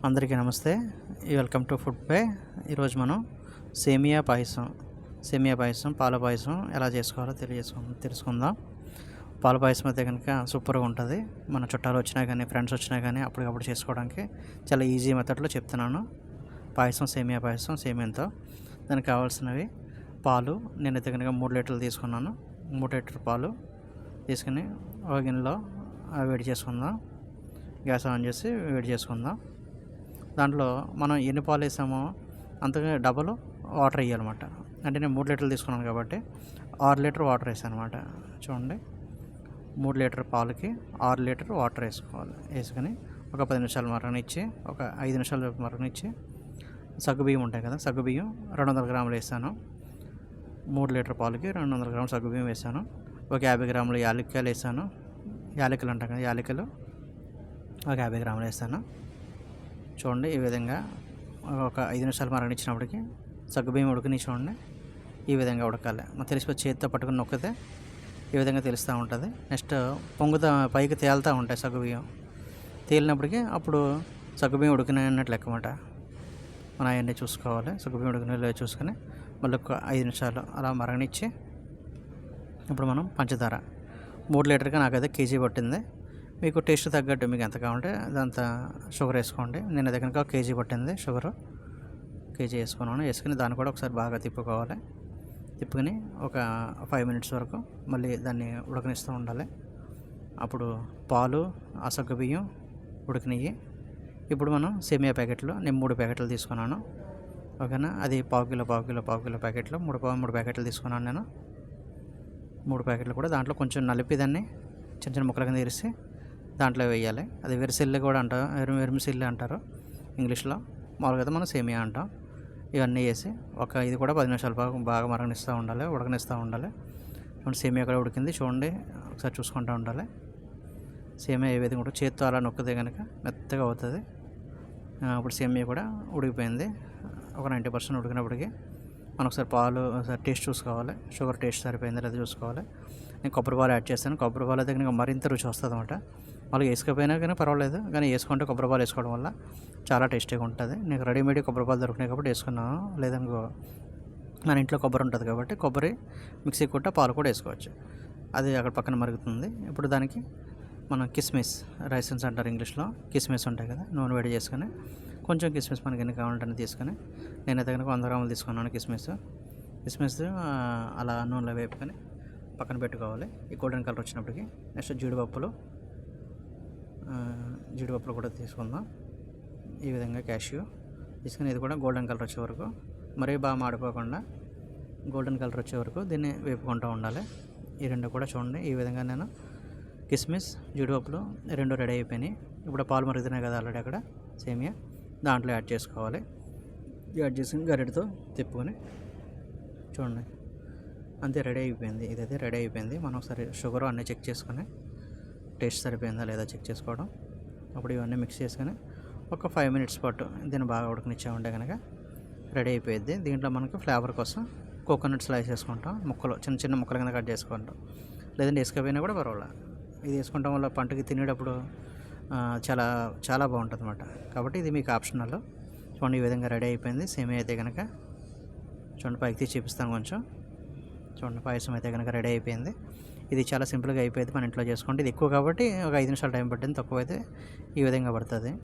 అందరికీ నమస్తే. Welcome to food pay. ఈరోజు మనం సేమియా పాయసం పాల పాయసం ఎలా చేసుకోవాలో తెలుసుకుందాం. పాల పాయసం అయితే కనుక సూపర్గా ఉంటుంది. మన చుట్టాలు వచ్చినా కానీ ఫ్రెండ్స్ వచ్చినా కానీ అప్పటికప్పుడు చేసుకోవడానికి చాలా ఈజీ మెథడ్లో చెప్తున్నాను. సేమియా పాయసం సేమియాతో దానికి కావాల్సినవి పాలు. నేనైతే కనుక 3 లీటర్లు తీసుకున్నాను. 3 లీటర్ పాలు తీసుకుని ఒక గిన్నెలో వేడి చేసుకుందాం. గ్యాస్ ఆన్ చేసి వేడి చేసుకుందాం. దాంట్లో మనం ఎన్ని పాలు వేసామో అంతగా డబల్ వాటర్ వేయాలన్నమాట. అంటే నేను 3 లీటర్లు తీసుకున్నాను కాబట్టి 6 లీటర్ వాటర్ వేసాను అనమాట. చూడండి, 3 లీటర్ పాలకి 6 లీటర్ వాటర్ వేసుకోవాలి. వేసుకొని ఒక 10 నిమిషాలు మరగనిచ్చి, ఒక 5 నిమిషాలు మరగనిచ్చి సగ్గుబియ్యం ఉంటాయి కదా, సగ్గుబియ్యం 200 గ్రాములు వేసాను. 3 లీటర్ పాలకి 200 గ్రాములు సగ్గుబియ్యం వేసాను. ఒక 50 గ్రాములు యాలక్కాయలు వేసాను. యాలకులు అంటాం కదా, యాలకులు ఒక 50 గ్రాములు వేసాను. చూడండి, ఈ విధంగా ఒక 5 నిమిషాలు మరగనిచ్చినప్పటికి సగ్గుబియ్యం ఉడికిని చూడండి, ఈ విధంగా ఉడకాలి. మనం తెలిసిపోయి చేతితో పట్టుకుని నొక్కితే ఈ విధంగా తెలుస్తూ ఉంటుంది. నెక్స్ట్ పైకి తేలుతూ ఉంటాయి సగ్గుబియ్యం. తేలినప్పటికీ అప్పుడు సగ్గుబియ్యం ఉడికినట్లు లెక్కమాట. మనం అవన్నీ చూసుకోవాలి. సగ్గుబియ్యం ఉడికిన చూసుకొని మళ్ళీ ఒక 5 నిమిషాలు అలా మరగనిచ్చి ఇప్పుడు మనం పంచదార 3 లీటర్గా నాకైతే కేజీ పట్టింది. మీకు టేస్ట్ తగ్గట్టు మీకు ఎంత కావాలంటే అదంతా షుగర్ వేసుకోండి. నేను దగ్గర ఒక కేజీ పట్టింది షుగర్. కేజీ వేసుకున్నాను. వేసుకుని దాన్ని కూడా ఒకసారి బాగా తిప్పుకోవాలి. తిప్పుకొని ఒక 5 మినిట్స్ వరకు మళ్ళీ దాన్ని ఉడకనిస్తూ ఉండాలి. అప్పుడు పాలు, ఆ సగ్గుబియ్యం ఉడికినాయి. ఇప్పుడు మనం సేమియా ప్యాకెట్లు, నేను 3 ప్యాకెట్లు తీసుకున్నాను. ఓకేనా, అది పావు కిలో ప్యాకెట్లు 3 ప్యాకెట్లు తీసుకున్నాను నేను. 3 ప్యాకెట్లు కూడా దాంట్లో కొంచెం నలిపి దాన్ని చిన్న చిన్న ముక్కల కింద ఇరిసి దాంట్లో వేయాలి. అది వెరిసిల్లు కూడా అంటారు, వెరిమిసిల్లు అంటారు ఇంగ్లీష్లో. మామూలుగా అయితే మనం సేమియా అంటాం. ఇవన్నీ వేసి ఇది కూడా 10 నిమిషాలు బాగా ఉడకనిస్తూ ఉండాలి. చూడండి, సేమియా కూడా ఉడికింది. చూడండి, ఒకసారి చూసుకుంటూ ఉండాలి. సేమియా ఏ విధంగా కూడా చేత్తో అలా నొక్కితే కనుక మెత్తగా అవుతుంది. ఇప్పుడు సేమియా కూడా ఉడికిపోయింది. ఒక 90% ఉడికినప్పటికీ మనం ఒకసారి పాలు టేస్ట్ చూసుకోవాలి. షుగర్ టేస్ట్ సరిపోయిందా లేదా చూసుకోవాలి. నేను కొబ్బరి పాలు యాడ్ చేస్తాను. కొబ్బరి పాలు అయితే కనుక మరింత రుచి వస్తుంది అనమాట. వాళ్ళకి వేసుకోపోయినా కానీ పర్వాలేదు, కానీ వేసుకుంటే కొబ్బరి పాలు వేసుకోవడం వల్ల చాలా టేస్టీగా ఉంటుంది. నీకు రెడీమేడ్ కొబ్బరి పాలు దొరికినాయి కాబట్టి వేసుకున్నాను. లేదనుకో మన ఇంట్లో కొబ్బరి ఉంటుంది కాబట్టి కొబ్బరి మిక్సీ కొట్ట పాలు కూడా వేసుకోవచ్చు. అది అక్కడ పక్కన మరుగుతుంది. ఇప్పుడు దానికి మనం కిస్మిస్, రైసన్స్ అంటారు ఇంగ్లీష్లో, కిస్మిస్ ఉంటాయి కదా, నూనె వేడి చేసుకొని కొంచెం కిస్మిస్ మనకి ఎన్ని కావాలంటే తీసుకొని, నేనైతే కనుక 100 గ్రాములు తీసుకున్నాను కిస్మిస్ అలా నూనెలో వేపుకొని పక్కన పెట్టుకోవాలి. ఈ గోల్డెన్ కలర్ వచ్చినప్పటికి నెక్స్ట్ జీడిపప్పులు కూడా తీసుకుందాం. ఈ విధంగా క్యాష్యూ తీసుకుని ఇది కూడా గోల్డెన్ కలర్ వచ్చే వరకు, మరీ బాగా మాడిపోకుండా గోల్డెన్ కలర్ వచ్చే వరకు దీన్ని వేపుకుంటూ ఉండాలి. ఈ రెండు కూడా చూడండి, ఈ విధంగా నేను కిస్మిస్, జీడిపప్పులు 2 రెడీ అయిపోయినాయి. ఇప్పుడు పాలు మరుగుతున్నాయి కదా ఆల్రెడీ అక్కడ సేమియా, దాంట్లో యాడ్ చేసుకోవాలి. యాడ్ చేసుకుని గరిటతో తిప్పుకొని చూడండి, అంతే రెడీ అయిపోయింది. ఇదైతే రెడీ అయిపోయింది. మనం ఒకసారి షుగర్ అన్నీ చెక్ చేసుకొని టేస్ట్ సరిపోయిందా లేదా చెక్ చేసుకోవడం. అప్పుడు ఇవన్నీ మిక్స్ చేసుకొని ఒక 5 మినిట్స్ పాటు దీన్ని బాగా ఉడకనిచ్చామంటే కనుక రెడీ అయిపోయింది. దీంట్లో మనకు ఫ్లేవర్ కోసం కోకోనట్ స్లైస్ వేసుకుంటాం. చిన్న చిన్న ముక్కల కింద కట్ చేసుకుంటాం. లేదంటే వేసుకోపోయినా కూడా పర్వాలేదు. ఇది వేసుకుంటాం వల్ల పంటకి తినేటప్పుడు చాలా చాలా బాగుంటుంది అన్నమాట. కాబట్టి ఇది మీకు ఆప్షనల్. చూడండి, ఈ విధంగా రెడీ అయిపోయింది సేమియా అయితే కనుక. చూడండి, పైకి తీసి చూపిస్తాను కొంచెం. చూడండి, పాయసం అయితే కనుక రెడీ అయిపోయింది. ఇది చాలా సింపుల్గా అయిపోయింది. మన ఇంట్లో చేసుకుంటే ఇది ఎక్కువ కాబట్టి ఒక 5 నిమిషాలు టైం పట్టింది, తక్కువ అయితే ఈ విధంగా పడుతుంది.